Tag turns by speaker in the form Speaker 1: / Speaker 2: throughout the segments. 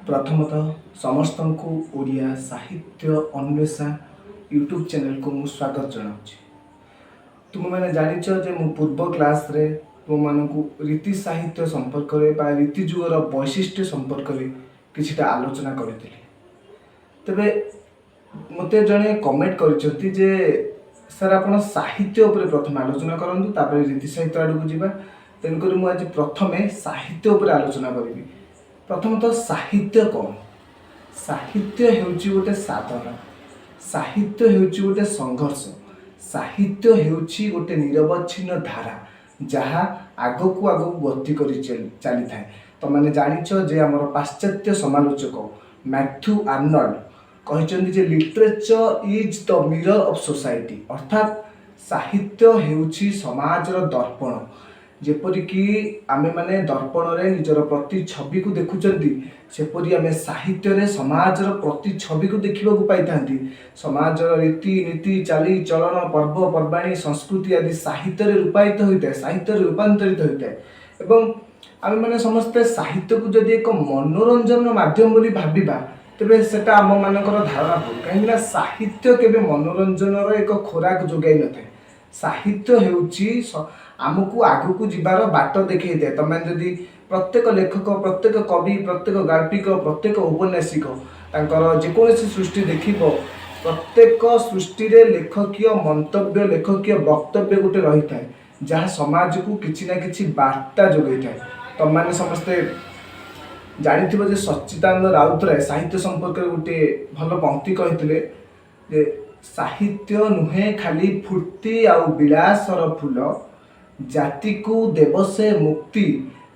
Speaker 1: प्रथमतः समस्त को ओडिया साहित्य अन्वेषा यूट्यूब चैनल को मु स्वागत जनाऊँ। तुम मैंने जानिच जे मु पूर्व क्लास रे तुम मानक रीति साहित्य संपर्क में रीति जुगर वैशिष्ट्य संपर्क में किछिटा आलोचना करी। तेबे मते जड़े कमेंट करिसेंती जे सर आपण साहित्य उपरे प्रथम आलोचना करंतु तापर रीति साहित्य आड़ को जीवा। तेणुक मुझे आज प्रथमे साहित्य उपरे आलोचना करी। प्रथमतः साहित्य कौन? साहित्य हेउची गोटे साधना, साहित्य हेउची गोटे संघर्ष, साहित्य हेउची गोटे निरवच्छिन्न धारा जहाँ आगकू आगकू गति करी चली थाए। तो मैंने जानिछ जे हमर पाश्चात्य समालोचक मैथ्यू आर्नल्ड कहते जे literature is the mirror of society, अर्थात साहित्य हेउची समाजर दर्पण। जेपरिक आमे माने दर्पण रे निजर प्रति छवि को देखुचंती सेपरि आमे साहित्य रे समाजर प्रति छवि को देखिबा को पाइथांती। समाजर रीति नीति चाली चलन पर्व पर्वाणी संस्कृति आदि साहित्य रे रूपायित होइते, साहित्य रे रूपांतरित होइते। एवं आमे माने समस्त साहित्य को जदि एक मनोरंजन माध्यम बोली भाबिबा तेबे सेटा आम मानकर धारणा भूल। कहीं साहित्य केबे मनोरंजन एक खोराक जोगाई न थाए। साहित्य हेउची आमको आगकू जीवार बाट देखई दे। तमें जदि प्रत्येक लेखक, प्रत्येक कवि, प्रत्येक गाल्पिक, प्रत्येक औपन्यासिक तांकर जेकोसी सृष्टि देखिबो, प्रत्येक सृष्टि रे लेखकीय मंतव्य, लेखकीय वक्तव्य गोटे रही थाए जहाँ समाज को किछि ना किछि वार्ता जोगई थाए। तमाने समस्ते जानिथिबो जे सच्चिदानंद राउतराय साहित्य संपर्क गोटे भल पंक्ति कहिथिले जे साहित्य नुहे खाली फूर्ति आउ विलासर फूल, जाति को देव से मुक्ति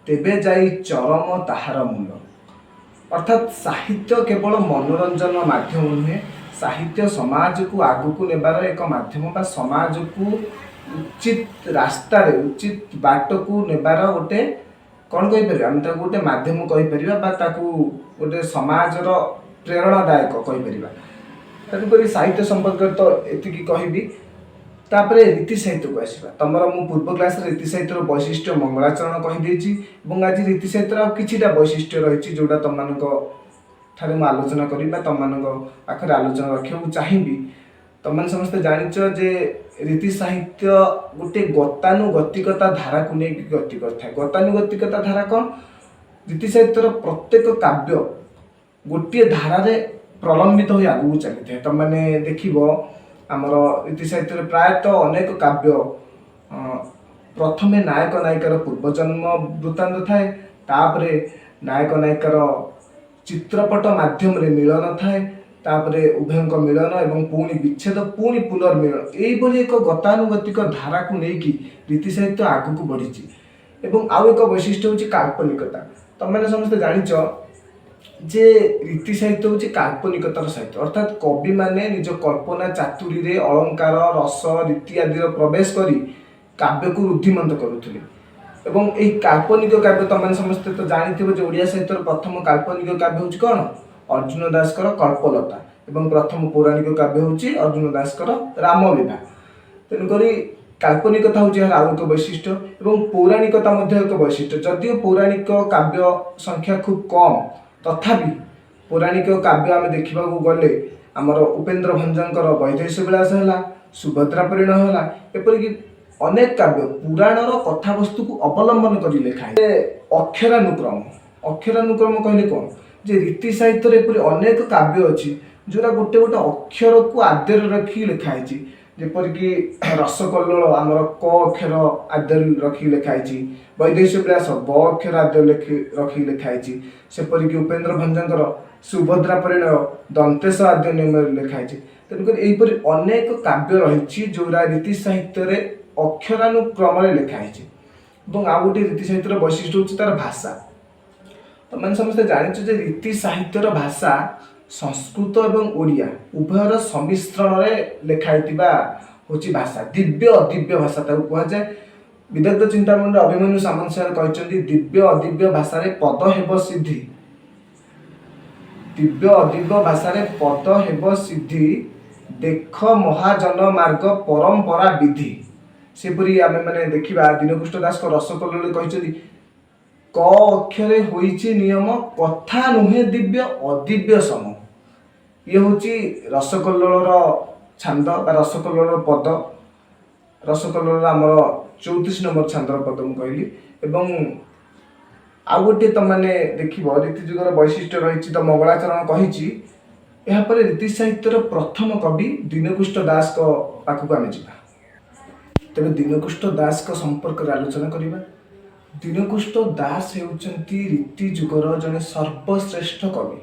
Speaker 1: तेबे जाई चरम ताहार मूल। अर्थात साहित्य केवल मनोरंजन माध्यम नुहे, साहित्य समाज को आगकू नेबार एक माध्यम बा समाज को उचित रास्ता रे उचित बाट को नेबार गोटे कौन कहि परिबा हम ताको गोटे माध्यम कहि परिबा बा ताको गोटे समाजर प्रेरणादायक कहि परिबा। तदुपरि साहित्य संपर्क तो एतिकी कहबी। तापरे रीति साहित्य को आसवा। तमर मु पूर्व क्लास रीति साहित्य वैशिष्ट्य मंगलाचरण कहीदेची और आज रीति साहित्य किछिटा वैशिष्ट्य रही जोड़ा तुम मानक ठारे मु आलोचना करी बा तुम मानक पाखरे आलोचना रखिबा चाहिबी। तुम समस्ते जानिच जे रीति साहित्य गोटे गतानुगतिकता धारा को नहीं गति करथाय। गतानुगतिकता धारा कौन? रीति साहित्यर प्रत्येक काव्य गोटे धारा रे प्रलंबित हो आगू चली थाए। तुम माने देखिबो आमर रीति साहित्य प्रायतः अनेक काव्य प्रथमे नायक नायिकार पूर्वजन्म वृत्तांत थाए, तापरे नायक नायिकार चित्रपट माध्यम रे मिलन थाए, तापरे उभयंक मिलन एवं पुणी विच्छेद पुणी पुनर्मिलन एइभली एक गतानुगतिक धारा को लेकिन रीति साहित्य आगू बढ़ी। एवं आउ एक वैशिष्ट्य होची काल्पनिकता। तमें समस्त जानिच जे रीति साहित्य होची काल्पनिकतार साहित्य, अर्थात कवि माने निज कल्पना चातुरी रे अलंकार रस रीति आदि प्रवेश करी काव्य को रुद्धिमंत करुथिले। एवं एही काल्पनिक काव्य तमें समस्ते तो जानिथिबो जे ओडिया साहित्यर प्रथम काल्पनिक काव्य होची कोन? अर्जुन दासकर कल्पलता। एवं प्रथम पौराणिक काव्य होची अर्जुन दासकर रामलीला। तेणुकरी काल्पनिकता होची यार आउ एक वैशिष्ट्य एवं पौराणिकता मध्य एक वैशिष्ट्य। जदिओ पौराणिक काव्य संख्या खूब कम तथापि पौराणिक काव्य आम देखा गले आमर उपेन्द्र भंजर वैदेश विलास है, सुभद्रा परिण है, एपरिक अनेक काव्य पुराणर कथावस्तु को अवलंबन कर लिखाए। अक्षरानुक्रम, अक्षरानुक्रम कहले कौन? जे रीति साहित्य एपरी अनेक काव्य अच्छी जोरा गोटे गोटे अक्षर को आद्य रखी लिखाई। जेपरिक रसकल्लोल आमर क अक्षर आद्य रखी लिखाई, वैदेश विलास ब अक्षर आद्य रखी लिखाई, सेपरिक उपेन्द्र भंजर सुभद्रा परिणय दंतेश आद्य नियम लिखाई। तेणुक यहीपरि अनेक काव्य रही जोरा रीति साहित्य अक्षरानुक्रम लिखाई। आउ गोटे रीति साहित्यर वैशिष्ट्य होची तार भाषा। तो मैंने समस्त जानिछ जे रीति साहित्यर भाषा संस्कृत एवं ओडिया उभयर सम्मिश्रण में लिखाइथिबा होची भाषा। दिव्य अदिव्य भाषा ताकू कहा जाए। विदग्ध चिंतामणि अभिमन्यु सामंत सर कहते दिव्य अदिव्य भाषा रे पद हेब सिद्धि, दिव्य अदिव्य भाषा रे पद हेब सिद्धि, देख महाजन मार्ग परंपरा विधि। सेपरी आमे माने देखिबा दीनकृष्ण दास को रसकल्लोल कहते କ ଅକ୍ଷରେ ହୋଇଛି ନିୟମ, କଥା ନୁହେଁ ଦିବ୍ୟ ଅଦିବ୍ୟ ସମ। ଇଏ ହେଉଛି ରସକଲ୍ଲୋଳର ଛାନ୍ଦ ବା ରସକଲ୍ଲୋଳର ପଦ। ରସକଲ୍ଲୋଳର ଆମର 34 ନମ୍ବର ଛାନ୍ଦର ପଦ ମୁଁ କହିଲି। ଏବଂ ଆଉ ଗୋଟିଏ ତମାନେ ଦେଖିବ ରୀତି ଯୁଗର ବୈଶିଷ୍ଟ୍ୟ ରହିଛି। ତ ମଙ୍ଗଳାଚରଣ କହିଛି, ଏହାପରେ ରୀତି ସାହିତ୍ୟର ପ୍ରଥମ କବି ଦୀନକୁଷ୍ଠ ଦାସଙ୍କ ପାଖକୁ ଆମେ ଯିବା। ତେବେ ଦୀନକୁଷ୍ଠ ଦାସଙ୍କ ସମ୍ପର୍କରେ ଆଲୋଚନା କରିବା। ଦୀନକୁଷ୍ଠ ଦାସ ହେଉଛନ୍ତି ରୀତି ଯୁଗର ଜଣେ ସର୍ବଶ୍ରେଷ୍ଠ କବି।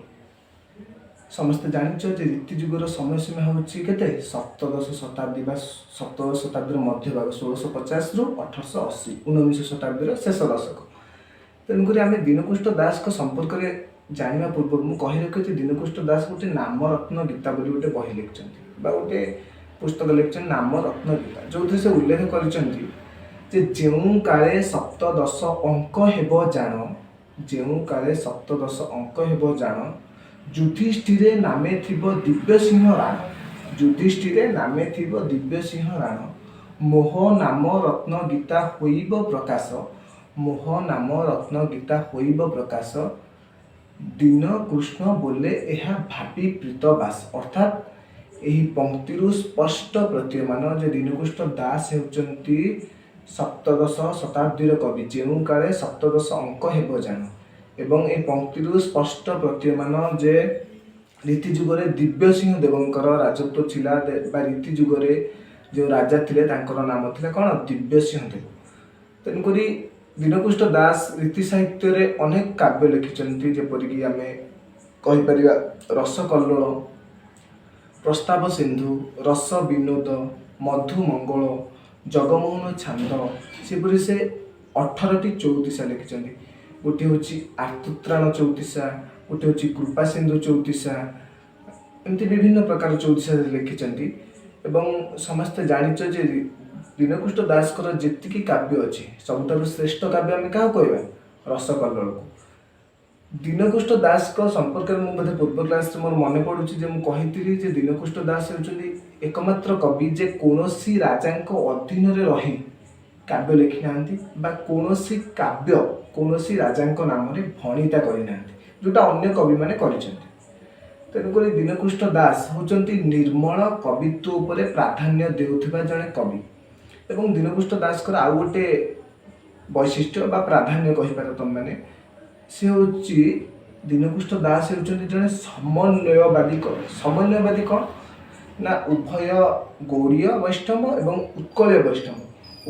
Speaker 1: ସମସ୍ତେ ଜାଣିଛ ଯେ ରୀତି ଯୁଗର ସମୟସୀମା ହେଉଛି କେତେ? ସପ୍ତଦଶ ଶତାବ୍ଦୀ ବା ସପ୍ତଦଶ ଶତାବ୍ଦୀର ମଧ୍ୟଭାଗ, 1650ରୁ 1880, 19 ଶତାବ୍ଦୀର ଶେଷ ଦଶକ। ତେଣୁକରି ଆମେ ଦୀନକୁଷ୍ଠ ଦାସଙ୍କ ସମ୍ପର୍କରେ ଜାଣିବା ପୂର୍ବରୁ ମୁଁ କହି ରଖିଛି, ଦୀନକୁଷ୍ଠ ଦାସ ଗୋଟେ ନାମରତ୍ନ ଗୀତା ବୋଲି ଗୋଟେ ବହି ଲେଖିଛନ୍ତି ବା ଗୋଟେ ପୁସ୍ତକ ଲେଖିଛନ୍ତି, ନାମରତ୍ନ ଗୀତା, ଯେଉଁଥିରେ ସେ ଉଲ୍ଲେଖ କରିଛନ୍ତି ଯେ ଯେଉଁ କାଳେ ସପ୍ତଦଶ ଅଙ୍କ ହେବ ଜାଣ, ଯେଉଁ କାଳେ ସପ୍ତଦଶ ଅଙ୍କ ହେବ ଜାଣ, ଯୁଧିଷ୍ଠିରେ ନାମେ ଥିବ ଦିବ୍ୟସିଂହ ରାଣ, ଯୁଧିଷ୍ଠିରେ ନାମେ ଥିବ ଦିବ୍ୟସିଂହ ରାଣ, ମୋହ ନାମ ରତ୍ନ ଗୀତା ହୋଇବ ପ୍ରକାଶ, ମୋହ ନାମ ରତ୍ନ ଗୀତା ହୋଇବ ପ୍ରକାଶ, ଦୀନ କୃଷ୍ଣ ବୋଲେ ଏହା ଭାବି ପ୍ରୀତବାସ। ଅର୍ଥାତ୍ ଏହି ପଂକ୍ତିରୁ ସ୍ପଷ୍ଟ ପ୍ରତୀୟମାନ ଯେ ଦୀନକୁଷ୍ଠ ଦାସ ହେଉଛନ୍ତି ସପ୍ତଦଶ ଶତାବ୍ଦୀର କବି, ଯେଉଁ କାଳେ ସପ୍ତଦଶ ଅଙ୍କ ହେବ ଜାଣ। ଏବଂ ଏହି ପଂକ୍ତିରୁ ସ୍ପଷ୍ଟ ପ୍ରତୀୟମାନ ଯେ ରୀତି ଯୁଗରେ ଦିବ୍ୟସିଂହ ଦେବଙ୍କର ରାଜତ୍ୱ ଥିଲା ବା ରୀତି ଯୁଗରେ ଯେଉଁ ରାଜା ଥିଲେ ତାଙ୍କର ନାମ ଥିଲା କ'ଣ? ଦିବ୍ୟସିଂହ ଦେବ। ତେଣୁକରି ଦୀନକୁଷ୍ଠ ଦାସ ରୀତି ସାହିତ୍ୟରେ ଅନେକ କାବ୍ୟ ଲେଖିଛନ୍ତି, ଯେପରିକି ଆମେ କହିପାରିବା ରସକଲ୍ଲୋଳ, ପ୍ରସ୍ତାବ ସିନ୍ଧୁ, ରସ ବିନୋଦ, ମଧୁମଙ୍ଗଳ, ଜଗମୋହନ ଛାନ୍ଦ। ସେପରି ସେ 18ଟି ଚଉତିଶା ଲେଖିଛନ୍ତି। ଗୋଟିଏ ହେଉଛି ଆର୍ତ୍ତତ୍ରାଣ ଚଉତିଶା, ଗୋଟିଏ ହେଉଛି କୃପା ସିନ୍ଧୁ ଚଉତିଶା, ଏମିତି ବିଭିନ୍ନ ପ୍ରକାର ଚଉତିଶା ଲେଖିଛନ୍ତି। ଏବଂ ସମସ୍ତେ ଜାଣିଛ ଯେ ଦୀନକୁଷ୍ଠ ଦାସଙ୍କର ଯେତିକି କାବ୍ୟ ଅଛି, ସବୁଠାରୁ ଶ୍ରେଷ୍ଠ କାବ୍ୟ ଆମେ କାହାକୁ କହିବା? ରସକଲ୍ଲୋଳକୁ। ଦୀନକୁଷ୍ଠ ଦାସଙ୍କ ସମ୍ପର୍କରେ ମୁଁ ବୋଧେ ପୂର୍ବ କ୍ଲାସରେ ମୋର ମନେ ପଡ଼ୁଛି ଯେ ମୁଁ କହିଥିଲି ଯେ ଦୀନକୁଷ୍ଠ ଦାସ ହେଉଛନ୍ତି ଏକମାତ୍ର କବି ଯେ କୌଣସି ରାଜାଙ୍କ ଅଧୀନରେ ରହି କାବ୍ୟ ଲେଖିନାହାନ୍ତି ବା କୌଣସି କାବ୍ୟ କୌଣସି ରାଜାଙ୍କ ନାମରେ ଭଣିତା କରିନାହାନ୍ତି, ଯେଉଁଟା ଅନ୍ୟ କବିମାନେ କରିଛନ୍ତି। ତେଣୁକରି ଦୀନକୁଷ୍ଠ ଦାସ ହେଉଛନ୍ତି ନିର୍ମଳ କବିତ୍ୱ ଉପରେ ପ୍ରାଧାନ୍ୟ ଦେଉଥିବା ଜଣେ କବି। ଏବଂ ଦୀନକୁଷ୍ଠ ଦାସଙ୍କର ଆଉ ଗୋଟେ ବୈଶିଷ୍ଟ୍ୟ ବା ପ୍ରାଧାନ୍ୟ କହିପାର ତମମାନେ, ସେ ହେଉଛି ଦୀନକୁଷ୍ଠ ଦାସ ହେଉଛନ୍ତି ଜଣେ ସମନ୍ୱୟବାଦୀ କବି। ସମନ୍ୱୟବାଦୀ କ'ଣ ନା ଉଭୟ ଗୌଡ଼ୀୟ ବୈଷ୍ଣବ ଏବଂ ଉତ୍କଳୀୟ ବୈଷ୍ଣବ,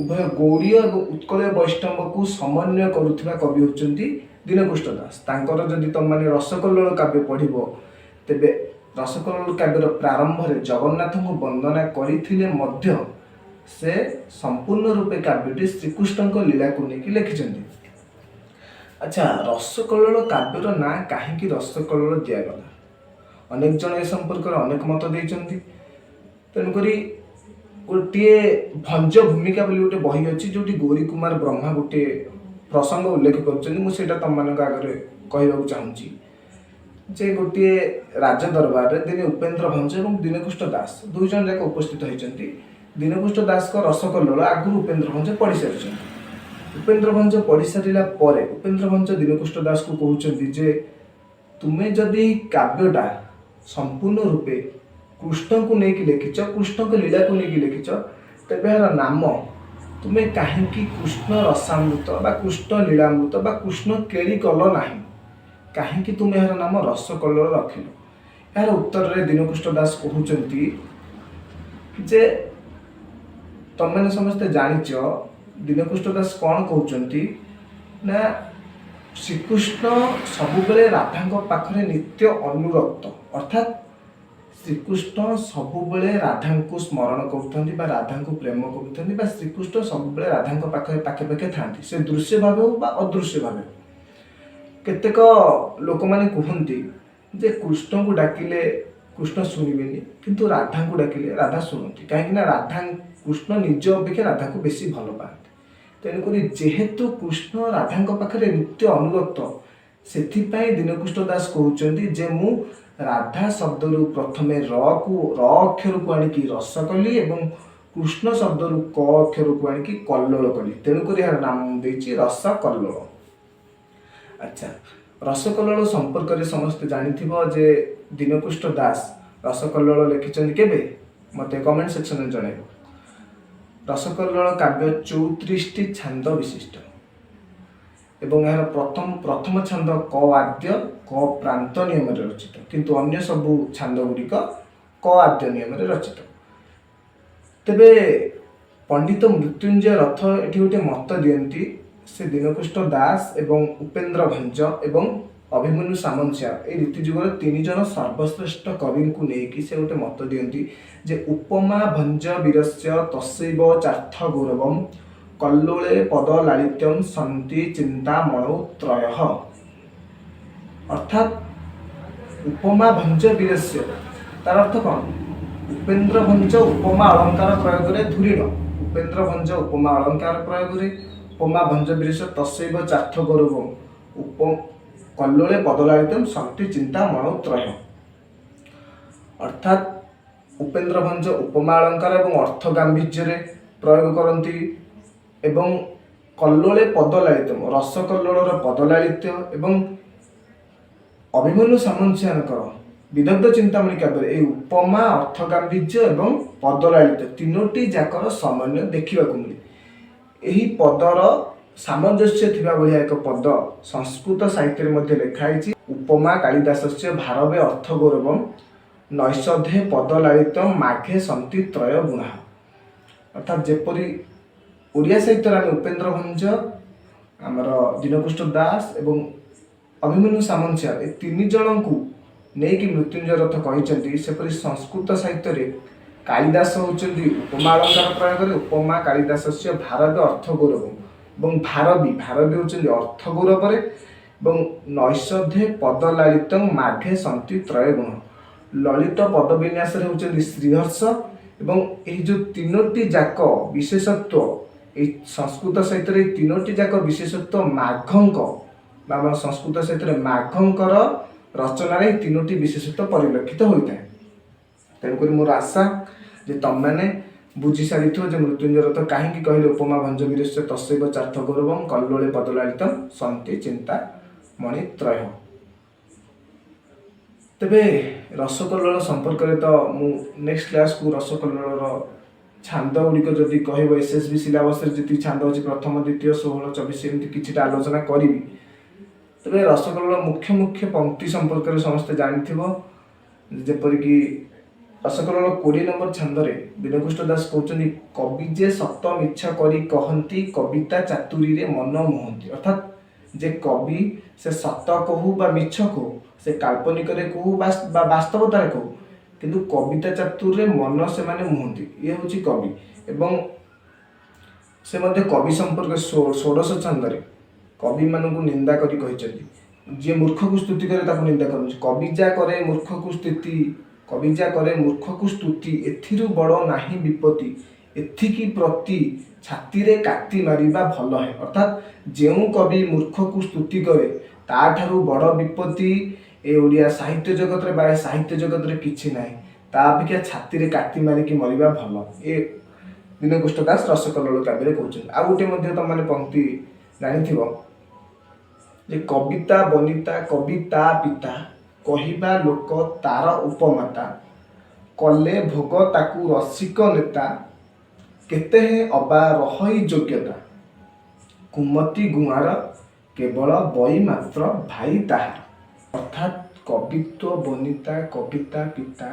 Speaker 1: ଉଭୟ ଗୌଡ଼ୀୟ ଏବଂ ଉତ୍କଳୀୟ ବୈଷ୍ଣବକୁ ସମନ୍ୱୟ କରୁଥିବା କବି ହେଉଛନ୍ତି ଦୀନକୁଷ୍ଠ ଦାସ। ତାଙ୍କର ଯଦି ତମମାନେ ରସକଲ୍ଲୋଳ କାବ୍ୟ ପଢ଼ିବ, ତେବେ ରସକଲ୍ଲୋଳ କାବ୍ୟର ପ୍ରାରମ୍ଭରେ ଜଗନ୍ନାଥଙ୍କୁ ବନ୍ଦନା କରିଥିଲେ ମଧ୍ୟ ସେ ସମ୍ପୂର୍ଣ୍ଣ ରୂପେ କାବ୍ୟଟି ଶ୍ରୀକୃଷ୍ଣଙ୍କ ଲୀଳାକୁ ନେଇକି ଲେଖିଛନ୍ତି। ଆଚ୍ଛା, ରସକଲ୍ଲୋଳ କାବ୍ୟର ନାଁ କାହିଁକି ରସକଲ୍ଲୋଳ ଦିଆଗଲା? ଅନେକ ଜଣ ଏ ସମ୍ପର୍କରେ ଅନେକ ମତ ଦେଇଛନ୍ତି। ତେଣୁକରି ଗୋଟିଏ ଭଞ୍ଜ ଭୂମିକା ବୋଲି ଗୋଟେ ବହି ଅଛି, ଯେଉଁଠି ଗୌରୀ କୁମାର ବ୍ରହ୍ମା ଗୋଟିଏ ପ୍ରସଙ୍ଗ ଉଲ୍ଲେଖ କରୁଛନ୍ତି। ମୁଁ ସେଇଟା ତମମାନଙ୍କ ଆଗରେ କହିବାକୁ ଚାହୁଁଛି ଯେ ଗୋଟିଏ ରାଜ ଦରବାରରେ ଦିନେ ଉପେନ୍ଦ୍ର ଭଞ୍ଜ ଏବଂ ଦୀନକୁଷ୍ଠ ଦାସ ଦୁଇ ଜଣ ଯାକ ଉପସ୍ଥିତ ହୋଇଛନ୍ତି। ଦୀନକୁଷ୍ଠ ଦାସଙ୍କ ରସକଲ୍ଲୋଳ ଆଗରୁ ଉପେନ୍ଦ୍ର ଭଞ୍ଜ ପଢ଼ି ସାରିଛନ୍ତି। ଉପେନ୍ଦ୍ର ଭଞ୍ଜ ପଢ଼ି ସାରିଲା ପରେ ଉପେନ୍ଦ୍ର ଭଞ୍ଜ ଦୀନକୁଷ୍ଠ ଦାସକୁ କହୁଛନ୍ତି ଯେ ତୁମେ ଯଦି କାବ୍ୟଟା ସମ୍ପୂର୍ଣ୍ଣ ରୂପେ କୃଷ୍ଣଙ୍କୁ ନେଇକି ଲେଖିଛ, କୃଷ୍ଣଙ୍କ ଲୀଳାକୁ ନେଇକି ଲେଖିଛ, ତେବେ ଏହାର ନାମ ତୁମେ କାହିଁକି କୃଷ୍ଣ ରସାମୃତ ବା କୃଷ୍ଣ ଲୀଳାମୃତ ବା କୃଷ୍ଣ କେଳି କଲ ନାହିଁ? କାହିଁକି ତୁମେ ଏହାର ନାମ ରସକଲ୍ଲୋଳ ରଖିଲ? ଏହାର ଉତ୍ତରରେ ଦୀନକୁଷ୍ଠ ଦାସ କହୁଛନ୍ତି ଯେ ତମେମାନେ ସମସ୍ତେ ଜାଣିଛ ଦୀନକୁଷ୍ଠ ଦାସ କ'ଣ କହୁଛନ୍ତି ନା ଶ୍ରୀକୃଷ୍ଣ ସବୁବେଳେ ରାଧାଙ୍କ ପାଖରେ ନିତ୍ୟ ଅନୁରକ୍ତ, ଅର୍ଥାତ୍ ଶ୍ରୀକୃଷ୍ଣ ସବୁବେଳେ ରାଧାଙ୍କୁ ସ୍ମରଣ କରୁଥାନ୍ତି ବା ରାଧାଙ୍କୁ ପ୍ରେମ କରୁଥାନ୍ତି ବା ଶ୍ରୀକୃଷ୍ଣ ସବୁବେଳେ ରାଧାଙ୍କ ପାଖରେ ପାଖେ ପାଖେ ଥାନ୍ତି, ସେ ଦୃଶ୍ୟ ଭାବେ ହଉ ବା ଅଦୃଶ୍ୟ ଭାବେ। କେତେକ ଲୋକମାନେ କୁହନ୍ତି ଯେ କୃଷ୍ଣଙ୍କୁ ଡାକିଲେ କୃଷ୍ଣ ଶୁଣିବେନି, କିନ୍ତୁ ରାଧାଙ୍କୁ ଡାକିଲେ ରାଧା ଶୁଣନ୍ତି। କାହିଁକିନା କୃଷ୍ଣ ନିଜ ଅପେକ୍ଷା ରାଧାକୁ ବେଶୀ ଭଲ ପାଆନ୍ତି। ତେଣୁକରି ଯେହେତୁ କୃଷ୍ଣ ରାଧାଙ୍କ ପାଖରେ ନିତ୍ୟ ଅନୁରକ୍ତ, ସେଥିପାଇଁ ଦୀନକୁଷ୍ଠ ଦାସ କହୁଛନ୍ତି ଯେ ମୁଁ ରାଧା ଶବ୍ଦରୁ ପ୍ରଥମେ ର ଅକ୍ଷରକୁ ଆଣିକି ରସ କଲି ଏବଂ କୃଷ୍ଣ ଶବ୍ଦରୁ କ ଅକ୍ଷରକୁ ଆଣିକି କଲ୍ଲୋଳ କଲି। ତେଣୁକରି ଏହାର ନାମ ଦେଇଛି ରସକଲ୍ଲୋଳ। ଆଚ୍ଛା, ରସକଲ୍ଲୋଳ ସମ୍ପର୍କରେ ସମସ୍ତେ ଜାଣିଥିବ ଯେ ଦୀନକୁଷ୍ଠ ଦାସ ରସକଲ୍ଲୋଳ ଲେଖିଛନ୍ତି କେବେ? ମୋତେ କମେଣ୍ଟ ସେକ୍ସନରେ ଜଣାଇବ। ରସକଲ୍ଲୋଳ କାବ୍ୟ 34ଟି ଛାନ୍ଦ ବିଶିଷ୍ଟ ଏବଂ ଏହାର ପ୍ରଥମ ଛାନ୍ଦ କ ଆଦ୍ୟ କ ପ୍ରାନ୍ତ ନିୟମରେ ରଚିତ, କିନ୍ତୁ ଅନ୍ୟ ସବୁ ଛାନ୍ଦ ଗୁଡ଼ିକ କ ଆଦ୍ୟ ନିୟମରେ ରଚିତ। ତେବେ ପଣ୍ଡିତ ମୃତ୍ୟୁଞ୍ଜୟ ରଥ ଏଠି ଗୋଟେ ମତ ଦିଅନ୍ତି, ସେ ଦୀନକୁଷ୍ଠ ଦାସ ଏବଂ ଉପେନ୍ଦ୍ର ଭଞ୍ଜ ଏବଂ ଅଭିମନ୍ୟୁ ସାମନ୍ତସିଂହାର এই ରୀତି ଯୁଗର 3 ଜଣ ସର୍ବଶ୍ରେଷ୍ଠ କବିଙ୍କୁ ନେଇକି ସେ ଗୋଟେ ମତ ଦିଅନ୍ତି ଯେ ଉପମା ଭଞ୍ଜ ବୀରସ୍ୟ ତସୈବ ଚାର୍ଥ ଗୌରବମ୍ କଲ୍ଲୋଳେ ପଦ ଲାଳିତ୍ୟମ୍ ସନ୍ତି ଚିନ୍ତାମଣୌ ତ୍ରୟଃ। ଅର୍ଥାତ୍ ଉପମା ଭଞ୍ଜ ବୀରସ୍ୟ, ତାର ଅର୍ଥ କ'ଣ? ଉପେନ୍ଦ୍ର ଭଞ୍ଜ ଉପମା অলঙ্কার প্রয়োগরে ধূরীণ, উপেন্দ্র ভঞ্জ উপমা অলঙ্কার প্রয়োগরে উপমা ভঞ্জ বীরস্য তস্যৈব চার্থ গৌরবম কল্লোলে পদলালিতম শক্তি চিন্তা মনৌত্রয়। অর্থাৎ উপেন্দ্র ভঞ্জ উপমা অলঙ্কার এবং অর্থ গাম্ভীর্যরে প্রয়োগ করନ୍ତି এবং কল্লোলে পদলালিতম রসকল্লোଳର পদলালিত্ୟ এবং ଅଭିମନ୍ୟୁ ସାମନ୍ତସିଂହାରଙ୍କର ବିଦଗ୍ଧ ଚିନ୍ତାମଣି କାବ୍ୟରେ এই ଉପମା ଅର୍ଥ ଗାମ୍ଭୀର୍ଯ୍ୟ ଏବଂ ପଦଲାଳିତ ତିନୋଟି ଯାକର ସମନ୍ୱୟ ଦେଖିବାକୁ ମିଳେ। ଏହି ପଦର ସାମଞ୍ଜସ୍ୟ ଥିବା ଭଳିଆ ଏକ ପଦ ସଂସ୍କୃତ ସାହିତ୍ୟରେ ମଧ୍ୟ ଲେଖା ହେଇଛି। ଉପମା କାଳିଦାସସ୍ୟ ଭାରବେ ଅର୍ଥ ଗୌରବମ୍ ନୈଷଧେ ପଦଲାଳିତମ୍ ମାଘେ ସନ୍ତି ତ୍ରୟ ଗୁଣା। ଅର୍ଥାତ୍ ଯେପରି ଓଡ଼ିଆ ସାହିତ୍ୟରେ ଆମେ ଉପେନ୍ଦ୍ର ଭଞ୍ଜ, ଆମର ଦୀନକୁଷ୍ଠ ଦାସ ଏବଂ ଅଭିମନ୍ୟୁ ସାମନ୍ତସିଂହାର ଏ 3 ଜଣଙ୍କୁ ନେଇକି ମୃତ୍ୟୁଞ୍ଜୟ ରଥ କହିଛନ୍ତି, ସେପରି ସଂସ୍କୃତ ସାହିତ୍ୟରେ କାଳିଦାସ ହେଉଛନ୍ତି ଉପମା অলঙ্କାର ପ୍ରୟୋଗରେ ଉପମା କାଳିଦାସସ୍ୟ ଭାରବେ ଅର୍ଥ ଗୌରବମ୍ ଏବଂ ଭାରବୀ ହେଉଛନ୍ତି ଅର୍ଥ ଗୌରବରେ ଏବଂ ନୈଷଧେ ପଦଲାଳିତମ୍ ମାଘେ ସନ୍ତି ତ୍ରୟ ଗୁଣ, ଲଳିତ ପଦବିନ୍ୟାସରେ ହେଉଛନ୍ତି ଶ୍ରୀହର୍ଷ ଏବଂ ଏହି ଯେଉଁ 3ଟି ଯାକ ବିଶେଷତ୍ୱ, এই ସଂସ୍କୃତ ସାହିତ୍ୟରେ এই 3ଟି ଯାକ ବିଶେଷତ୍ୱ ମାଘଙ୍କ ବା ଆମର ସଂସ୍କୃତ ସାହିତ୍ୟରେ ମାଘଙ୍କର ରଚନାରେ এই 3ଟି ବିଶେଷତ୍ୱ ପରିଲକ୍ଷିତ ହୋଇଥାଏ। ତେଣୁକରି ମୋର ଆଶା ଯେ ତମମାନେ ବୁଝି ସାରିଥିବ ଯେ ମୃତ୍ୟୁଞ୍ଜୟ ରଥ କାହିଁକି କହିଲେ ଉପମା ଭଞ୍ଜ ବୀରସ୍ୟ ତସ୍ୟୈବ ଚାର୍ଥ ଗୌରବମ୍ କଲ୍ଲୋଳେ ପଦଲାଳିତମ୍ ସନ୍ତି ଚିନ୍ତା ମଣି ତ୍ରୟ। ତେବେ ରସକଲ୍ଲୋଳ ସମ୍ପର୍କରେ ତ ମୁଁ ନେକ୍ସଟ କ୍ଲାସକୁ ରସକଲ୍ଲୋଳର ଛାନ୍ଦ ଗୁଡ଼ିକ ଯଦି କହିବ SSB ସିଲାବସରେ ଯେତିକି ଛାନ୍ଦ ଅଛି ପ୍ରଥମ ଦ୍ୱିତୀୟ 16 24 ଏମିତି କିଛିଟା ଆଲୋଚନା କରିବି। ତେବେ ରସକଲ୍ଲୋଳ ମୁଖ୍ୟ ପଂକ୍ତି ସମ୍ପର୍କରେ ସମସ୍ତେ ଜାଣିଥିବ, ଯେପରିକି ରସକଲ୍ଲୋଳ 20 ନମ୍ବର ଛାନ୍ଦରେ ଦୀନକୁଷ୍ଠ ଦାସ କହୁଛନ୍ତି କବି ଯେ ସତ ମିଛ କରି କହନ୍ତି କବିତା ଚାତୁରୀରେ ମନ ମୋହନ୍ତି। ଅର୍ଥାତ୍ ଯେ କବି ସେ ସତ କହୁ ବା ମିଛ କହୁ, ସେ କାଳ୍ପନିକରେ କହୁ ବା ବାସ୍ତବତାରେ କହୁ, କିନ୍ତୁ କବିତା ଚାତୁରୀରେ ମନ ସେମାନେ ମୋହନ୍ତି, ଇଏ ହେଉଛି କବି। ଏବଂ ସେ ମଧ୍ୟ କବି ସମ୍ପର୍କରେ 16 ଛାନ୍ଦରେ କବିମାନଙ୍କୁ ନିନ୍ଦା କରି କହିଛନ୍ତି, ଯିଏ ମୂର୍ଖକୁ ସ୍ତୁତି କରେ ତାକୁ ନିନ୍ଦା କରନ୍ତି। କବି ଯା କରେ ମୂର୍ଖକୁ ସ୍ତୁତି ଏଥିରୁ ବଡ଼ ନାହିଁ ବିପତ୍ତି ଏଥିକି ପ୍ରତି ଛାତିରେ କାତି ମାରିବା ଭଲ ହେ। ଅର୍ଥାତ୍ ଯେଉଁ କବି ମୂର୍ଖକୁ ସ୍ତୁତି କରେ ତାଠାରୁ ବଡ଼ ବିପତ୍ତି ଏ ଓଡ଼ିଆ ସାହିତ୍ୟ ଜଗତରେ ବା ସାହିତ୍ୟ ଜଗତରେ କିଛି ନାହିଁ, ତା ଅପେକ୍ଷା ଛାତିରେ କାତି ମାରିକି ମରିବା ଭଲ, ଏ ଦୀନକୁଷ୍ଠ ଦାସ ରସକଲ୍ଲୋଳ କାବ୍ୟରେ କହୁଛନ୍ତି। ଆଉ ଗୋଟେ ମଧ୍ୟ ତମମାନେ ପଂକ୍ତି ଜାଣିଥିବ ଯେ କବିତା ବନିତା କବି ତା ପିତା କହିବା ଲୋକ ତାର ଉପମାତା କଲେ ଭୋଗ ତାକୁ ରସିକ ନେତା କେତେ ଅବା ରହଇ ଯୋଗ୍ୟତା କୁମତି ଗୁଆଁର କେବଳ ବଇ ମାତ୍ର ଭାଇ ତାହାର। ଅର୍ଥାତ୍ କବିତ୍ୱ ବନିତା କବିତା ପିତା,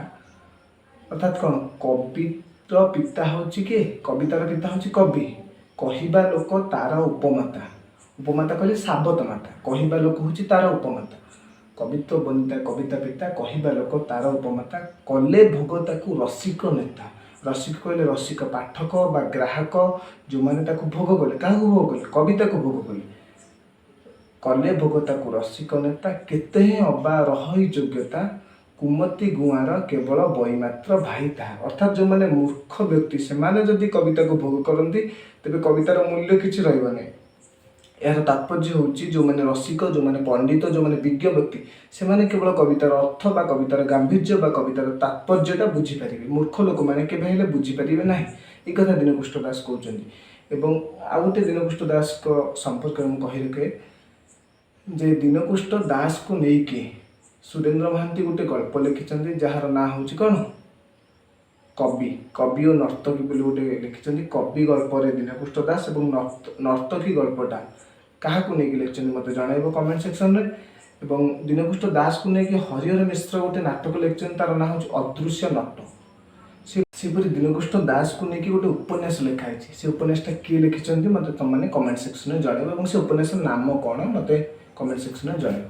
Speaker 1: ଅର୍ଥାତ୍ କ'ଣ? କବିର ପିତା ହେଉଛି କିଏ? କବିତାର ପିତା ହେଉଛି କବି, କହିବା ଲୋକ ତାର ଉପମାତା, ଉପମାତା କହିଲେ ସାବତ ମାତା, କହିବା ଲୋକ ହେଉଛି ତାର ଉପମାତା। କବିତ୍ୱ ବନିତା କବିତା ପିତା କହିବା ଲୋକ ତାର ଉପମାତା କଲେ ଭୋଗ ତାକୁ ରସିକ ନେତା। ରସିକ କହିଲେ ରସିକ ପାଠକ ବା ଗ୍ରାହକ, ଯେଉଁମାନେ ତାକୁ ଭୋଗ କଲେ। କାହାକୁ ଭୋଗ କଲେ? କବିତାକୁ ଭୋଗ କଲେ। କଲେ ଭୋଗ ତାକୁ ରସିକ ନେତା କେତେ ଅବା ରହଇ ଯୋଗ୍ୟତା କୁମତି ଗୁଆଁର କେବଳ ବଇ ମାତ୍ର ଭାଇ ତାହା। ଅର୍ଥାତ୍ ଯେଉଁମାନେ ମୂର୍ଖ ବ୍ୟକ୍ତି ସେମାନେ ଯଦି କବିତାକୁ ଭୋଗ କରନ୍ତି ତେବେ କବିତାର ମୂଲ୍ୟ କିଛି ରହିବ ନାହିଁ। ଏହାର ତାତ୍ପର୍ଯ୍ୟ ହେଉଛି ଯେଉଁମାନେ ରସିକ, ଯେଉଁମାନେ ପଣ୍ଡିତ, ଯେଉଁମାନେ ବିଜ୍ଞ ବ୍ୟକ୍ତି ସେମାନେ କେବଳ କବିତାର ଅର୍ଥ ବା କବିତାର ଗାମ୍ଭୀର୍ଯ୍ୟ ବା କବିତାର ତାତ୍ପର୍ଯ୍ୟଟା ବୁଝିପାରିବେ, ମୂର୍ଖ ଲୋକମାନେ କେବେ ହେଲେ ବୁଝିପାରିବେ ନାହିଁ। এই କଥା ଦୀନକୁଷ୍ଠ ଦାସ କହୁଛନ୍ତି। ଏବଂ ଆଉ ଗୋଟେ ଦୀନକୁଷ୍ଠ ଦାସଙ୍କ ସମ୍ପର୍କରେ ମୁଁ କହି ରଖେ जे दीनकुष्ट दास को लेकिन सुरेंद्र महांती गोटे गल्प लिखिं जार ना हूँ कौन कवि कवि और नर्तकी बोली गोटे लिखिं कवि गल्पर दीनकुष्ट दास और नर्तकी गल्पटा क्या लिखिं मत जन कमेंट सेक्शन में। एवं दीनकुष्ट दास को लेकिन हरिहर मिश्र गोटे नाटक लिखिं तार ना हूँ अदृश्य नट सेपरी दीनकुष्ट दास को लेकिन गोटे उपन्यास लिखाई से उपन्यासटा किए लिखिं मत तुमने कमेंट सेक्शन में जन से उपन्यास नाम कौन मत कमेंट सेक्शन में जन।